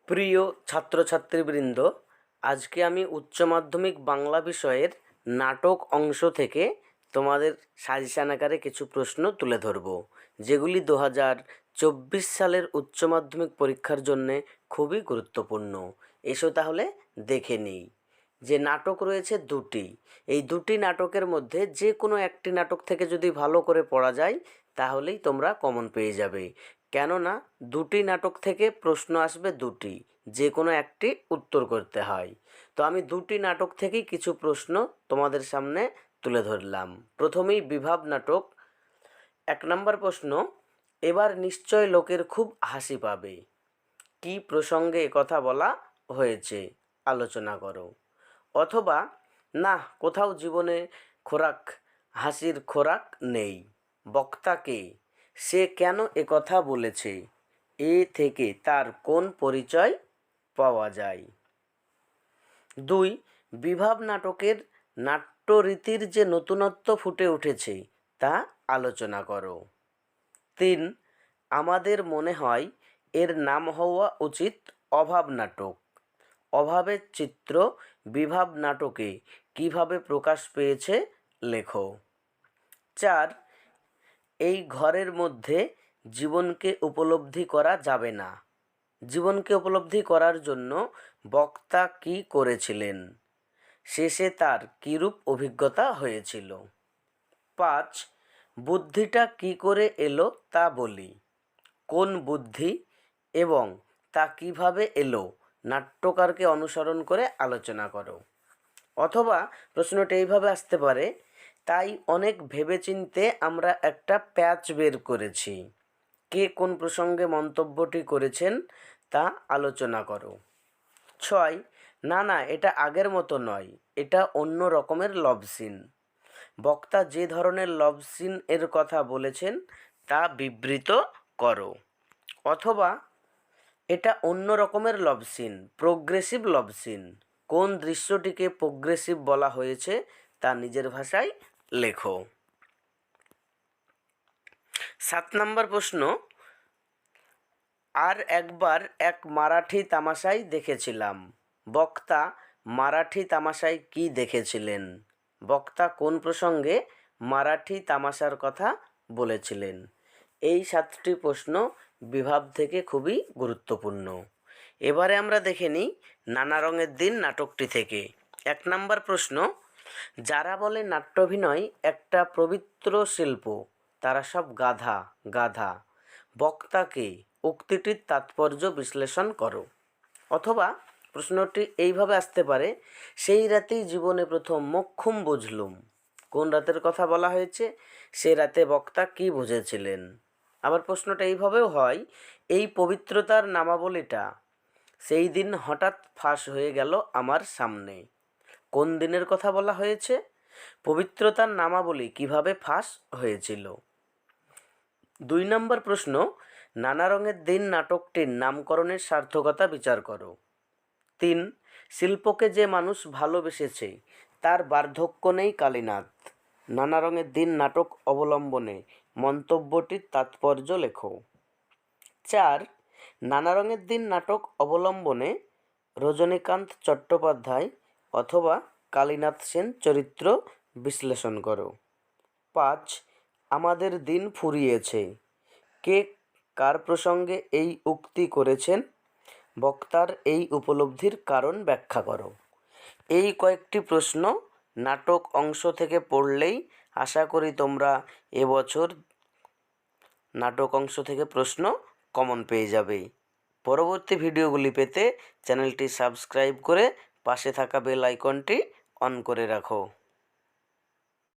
প্রিয় ছাত্রছাত্রীবৃন্দ, আজকে আমি উচ্চ মাধ্যমিক বাংলা বিষয়ের নাটক অংশ থেকে তোমাদের সাজেশান আকারে কিছু প্রশ্ন তুলে ধরব, যেগুলি 2024 সালের উচ্চ মাধ্যমিক পরীক্ষার জন্যে খুবই গুরুত্বপূর্ণ। এসো তাহলে দেখে নিই। যে নাটক রয়েছে দুটি, এই দুটি নাটকের মধ্যে যে কোনো একটি নাটক থেকে যদি ভালো করে পড়া যায় তাহলেই তোমরা কমন পেয়ে যাবে। কেননা দুটি নাটক থেকে প্রশ্ন আসবে দুটি, যে কোনো একটি উত্তর করতে হয়। তো আমি দুটি নাটক থেকেই কিছু প্রশ্ন তোমাদের সামনে তুলে ধরলাম। প্রথমেই বিভাব নাটক। 1 নম্বর প্রশ্ন, এবার নিশ্চয় লোকের খুব হাসি পাবে। কী প্রসঙ্গে একথা বলা হয়েছে, আলোচনা করো। অথবা না, কোথাও জীবনে হাসির খোরাক নেই। বক্তা কে? সে কেন একথা বলেছে? এ থেকে তার কোন পরিচয় পাওয়া যায়? 2. বিভাব নাটকের নাট্যরীতির যে নতুনত্ব ফুটে উঠেছে তা আলোচনা করো। 3. আমাদের মনে হয় এর নাম হওয়া উচিত অভাব নাটক। অভাবের চিত্র বিভাব নাটকে কিভাবে প্রকাশ পেয়েছে লেখো। 4. এই ঘরের মধ্যে জীবনকে উপলব্ধি করা যাবে না। জীবনকে উপলব্ধি করার জন্য বক্তা কী করেছিলেন? শেষে তার কীরূপ অভিজ্ঞতা হয়েছিল? 5. বুদ্ধিটা কী করে এলো তা বলি। কোন বুদ্ধি এবং তা কিভাবে এলো নাট্যকারকে অনুসরণ করে আলোচনা করো। অথবা প্রশ্নটা এইভাবে আসতে পারে, তাই অনেক ভেবেচিন্তে আমরা একটা প্যাচ বের করেছি। কে কোন প্রসঙ্গে মন্তব্যটি করেছেন তা আলোচনা করো। 6. না না, এটা আগের মতো নয়, এটা অন্য রকমের লভ সিন। বক্তা যে ধরনের লভ সিন এর কথা বলেছেন তা বিবৃত করো। অথবা এটা অন্য রকমের love scene, progressive love scene. কোন দৃশ্যটিকে প্রোগ্রেসিভ বলা হয়েছে তা নিজের ভাষায় লেখো। 7 নম্বর প্রশ্ন, আর একবার এক মারাঠি তামাশায় দেখেছিলাম। বক্তা মারাঠি তামাশায় কী দেখেছিলেন? বক্তা কোন প্রসঙ্গে মারাঠি তামাশার কথা বলেছিলেন? এই 7টি প্রশ্ন বিভাব থেকে খুবই গুরুত্বপূর্ণ। এবারে আমরা দেখে নিই নানা রঙের দিন নাটকটি থেকে। 1 নম্বর প্রশ্ন, যারা বলে নাট্যাভিনয় একটা পবিত্র শিল্প তারা সব গাধা গাধা। বক্তাকে উক্তিটির তাৎপর্য বিশ্লেষণ করো। অথবা প্রশ্নটি এইভাবে আসতে পারে, সেই রাতেই জীবনে প্রথম মোক্ষম বুঝলুম। কোন রাতের কথা বলা হয়েছে? সে রাতে বক্তা কী বুঝেছিলেন? আবার প্রশ্নটা এইভাবেও হয়, এই পবিত্রতার নামাবলীটা সেই দিন হঠাৎ ফাঁস হয়ে গেল আমার সামনে। কোন দিনের কথা বলা হয়েছে? পবিত্রতার নামাবলী কিভাবে ফাঁস হয়েছিল? 2 নম্বর প্রশ্ন, নানা রঙের দিন নাটকটির নামকরণের সার্থকতা বিচার করো। 3. শিল্পকে যে মানুষ ভালোবেসেছে তার বার্ধক্য নেই কালীনাথ। নানা রঙের দিন নাটক অবলম্বনে মন্তব্যটির তাৎপর্য লেখো। 4. নানা রঙের দিন নাটক অবলম্বনে রজনীকান্ত চট্টোপাধ্যায় অথবা কালীনাথ সেন চরিত্র বিশ্লেষণ করো। 5. আমাদের দিন ফুরিয়েছে। কে কার প্রসঙ্গে এই উক্তি করেছেন? বক্তার এই উপলব্ধির কারণ ব্যাখ্যা করো। এই কয়েকটি প্রশ্ন নাটক অংশ থেকে পড়লেই আশা করি তোমরা এবছর নাটক অংশ থেকে প্রশ্ন কমন পেয়ে যাবে। পরবর্তী ভিডিওগুলি পেতে চ্যানেলটি সাবস্ক্রাইব করে পাশে থাকা বেল আইকনটি অন করে রাখো।